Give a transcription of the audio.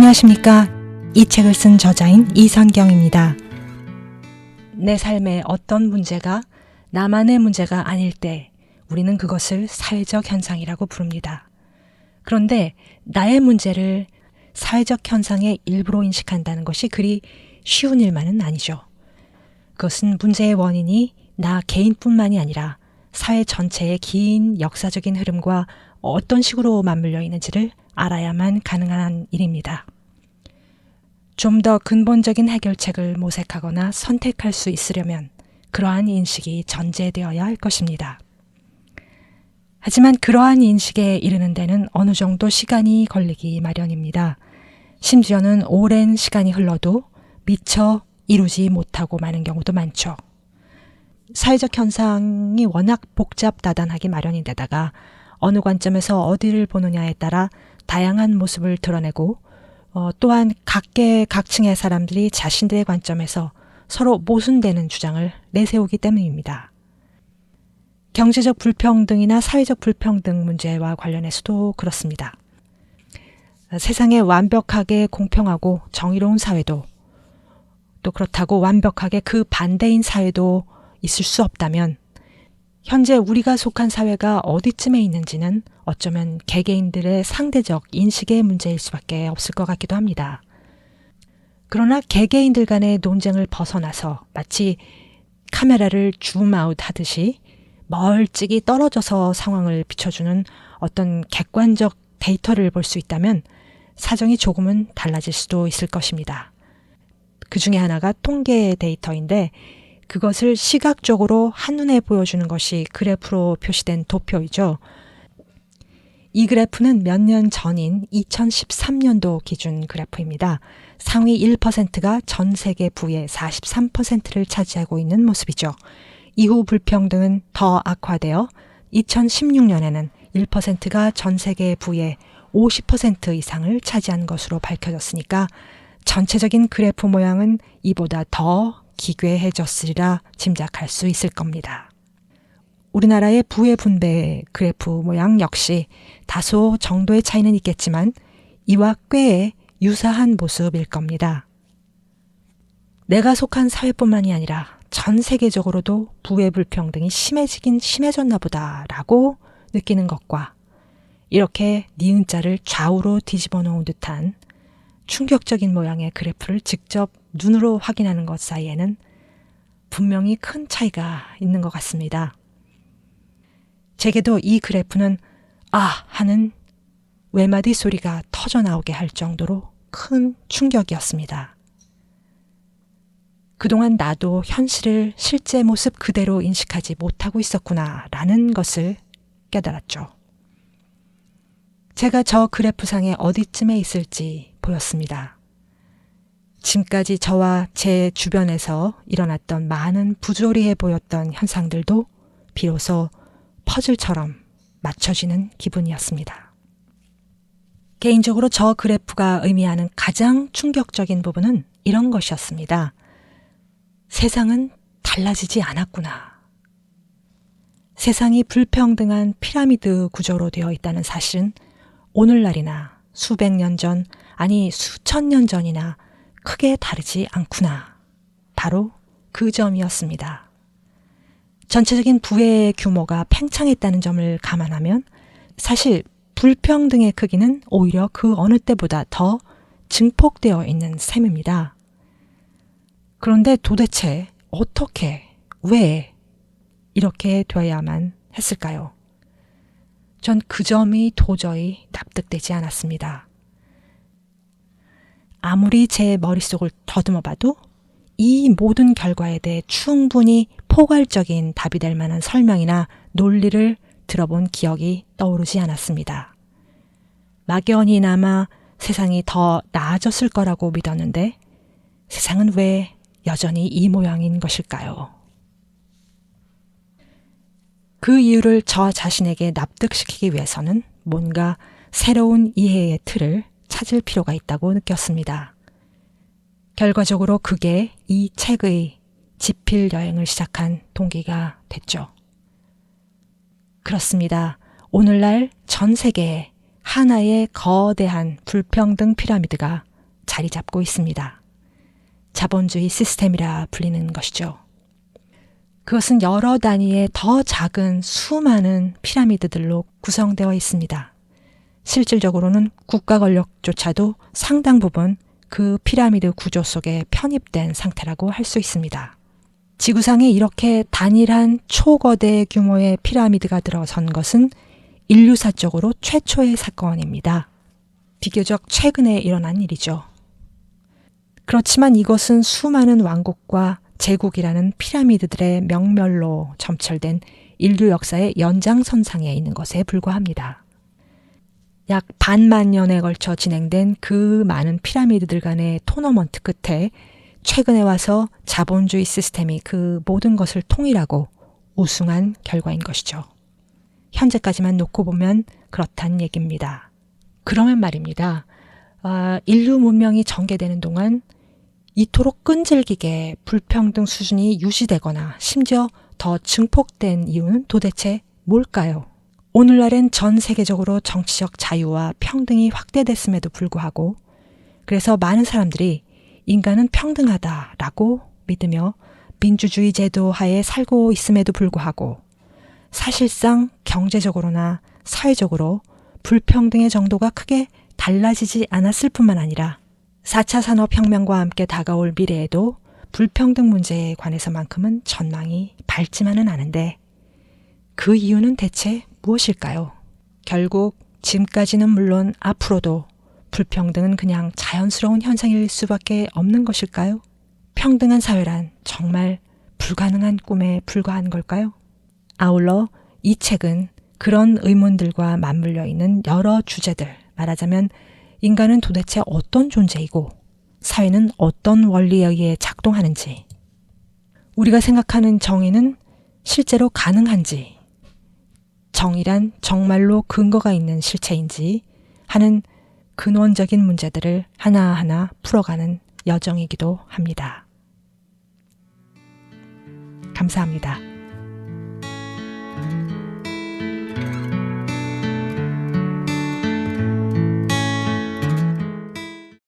안녕하십니까. 이 책을 쓴 저자인 이선경입니다. 내 삶의 어떤 문제가 나만의 문제가 아닐 때 우리는 그것을 사회적 현상이라고 부릅니다. 그런데 나의 문제를 사회적 현상의 일부로 인식한다는 것이 그리 쉬운 일만은 아니죠. 그것은 문제의 원인이 나 개인뿐만이 아니라 사회 전체의 긴 역사적인 흐름과 어떤 식으로 맞물려 있는지를 알아야만 가능한 일입니다. 좀 더 근본적인 해결책을 모색하거나 선택할 수 있으려면 그러한 인식이 전제되어야 할 것입니다. 하지만 그러한 인식에 이르는 데는 어느 정도 시간이 걸리기 마련입니다. 심지어는 오랜 시간이 흘러도 미처 이루지 못하고 마는 경우도 많죠. 사회적 현상이 워낙 복잡다단하기 마련인데다가 어느 관점에서 어디를 보느냐에 따라 다양한 모습을 드러내고 또한 각계각층의 사람들이 자신들의 관점에서 서로 모순되는 주장을 내세우기 때문입니다. 경제적 불평등이나 사회적 불평등 문제와 관련해서도 그렇습니다. 세상에 완벽하게 공평하고 정의로운 사회도 또 그렇다고 완벽하게 그 반대인 사회도 있을 수 없다면 현재 우리가 속한 사회가 어디쯤에 있는지는 어쩌면 개개인들의 상대적 인식의 문제일 수밖에 없을 것 같기도 합니다. 그러나 개개인들 간의 논쟁을 벗어나서 마치 카메라를 줌아웃 하듯이 멀찍이 떨어져서 상황을 비춰주는 어떤 객관적 데이터를 볼 수 있다면 사정이 조금은 달라질 수도 있을 것입니다. 그 중에 하나가 통계 데이터인데 그것을 시각적으로 한눈에 보여주는 것이 그래프로 표시된 도표이죠. 이 그래프는 몇 년 전인 2013년도 기준 그래프입니다. 상위 1%가 전 세계 부의 43%를 차지하고 있는 모습이죠. 이후 불평등은 더 악화되어 2016년에는 1%가 전 세계 부의 50% 이상을 차지한 것으로 밝혀졌으니까 전체적인 그래프 모양은 이보다 더 기괴해졌으리라 짐작할 수 있을 겁니다. 우리나라의 부의 분배 그래프 모양 역시 다소 정도의 차이는 있겠지만 이와 꽤 유사한 모습일 겁니다. 내가 속한 사회뿐만이 아니라 전 세계적으로도 부의 불평등이 심해지긴 심해졌나 보다라고 느끼는 것과 이렇게 니은자를 좌우로 뒤집어 놓은 듯한 충격적인 모양의 그래프를 직접 눈으로 확인하는 것 사이에는 분명히 큰 차이가 있는 것 같습니다. 제게도 이 그래프는 아 하는 외마디 소리가 터져나오게 할 정도로 큰 충격이었습니다. 그동안 나도 현실을 실제 모습 그대로 인식하지 못하고 있었구나라는 것을 깨달았죠. 제가 저 그래프상에 어디쯤에 있을지 보였습니다. 지금까지 저와 제 주변에서 일어났던 많은 부조리해 보였던 현상들도 비로소 퍼즐처럼 맞춰지는 기분이었습니다. 개인적으로 저 그래프가 의미하는 가장 충격적인 부분은 이런 것이었습니다. 세상은 달라지지 않았구나. 세상이 불평등한 피라미드 구조로 되어 있다는 사실은 오늘날이나 수백 년 전, 아니 수천 년 전이나 크게 다르지 않구나. 바로 그 점이었습니다. 전체적인 부의 규모가 팽창했다는 점을 감안하면 사실 불평등의 크기는 오히려 그 어느 때보다 더 증폭되어 있는 셈입니다. 그런데 도대체 어떻게, 왜 이렇게 되어야만 했을까요? 전 그 점이 도저히 납득되지 않았습니다. 아무리 제 머릿속을 더듬어 봐도 이 모든 결과에 대해 충분히 포괄적인 답이 될 만한 설명이나 논리를 들어본 기억이 떠오르지 않았습니다. 막연히나마 세상이 더 나아졌을 거라고 믿었는데 세상은 왜 여전히 이 모양인 것일까요? 그 이유를 저 자신에게 납득시키기 위해서는 뭔가 새로운 이해의 틀을 찾을 필요가 있다고 느꼈습니다. 결과적으로 그게 이 책의 집필 여행을 시작한 동기가 됐죠. 그렇습니다. 오늘날 전 세계에 하나의 거대한 불평등 피라미드가 자리 잡고 있습니다. 자본주의 시스템이라 불리는 것이죠. 그것은 여러 단위의 더 작은 수많은 피라미드들로 구성되어 있습니다. 실질적으로는 국가 권력조차도 상당 부분 그 피라미드 구조 속에 편입된 상태라고 할 수 있습니다. 지구상에 이렇게 단일한 초거대 규모의 피라미드가 들어선 것은 인류사적으로 최초의 사건입니다. 비교적 최근에 일어난 일이죠. 그렇지만 이것은 수많은 왕국과 제국이라는 피라미드들의 명멸로 점철된 인류 역사의 연장선상에 있는 것에 불과합니다. 약 반만 년에 걸쳐 진행된 그 많은 피라미드들 간의 토너먼트 끝에 최근에 와서 자본주의 시스템이 그 모든 것을 통일하고 우승한 결과인 것이죠. 현재까지만 놓고 보면 그렇단 얘기입니다. 그러면 말입니다. 인류 문명이 전개되는 동안 이토록 끈질기게 불평등 수준이 유지되거나 심지어 더 증폭된 이유는 도대체 뭘까요? 오늘날엔 전 세계적으로 정치적 자유와 평등이 확대됐음에도 불구하고 그래서 많은 사람들이 인간은 평등하다라고 믿으며 민주주의 제도 하에 살고 있음에도 불구하고 사실상 경제적으로나 사회적으로 불평등의 정도가 크게 달라지지 않았을 뿐만 아니라 4차 산업혁명과 함께 다가올 미래에도 불평등 문제에 관해서만큼은 전망이 밝지만은 않은데 그 이유는 대체 무엇일까요? 결국 지금까지는 물론 앞으로도 불평등은 그냥 자연스러운 현상일 수밖에 없는 것일까요? 평등한 사회란 정말 불가능한 꿈에 불과한 걸까요? 아울러 이 책은 그런 의문들과 맞물려 있는 여러 주제들, 말하자면 인간은 도대체 어떤 존재이고 사회는 어떤 원리에 의해 작동하는지, 우리가 생각하는 정의는 실제로 가능한지, 정의란 정말로 근거가 있는 실체인지 하는 근원적인 문제들을 하나하나 풀어가는 여정이기도 합니다. 감사합니다.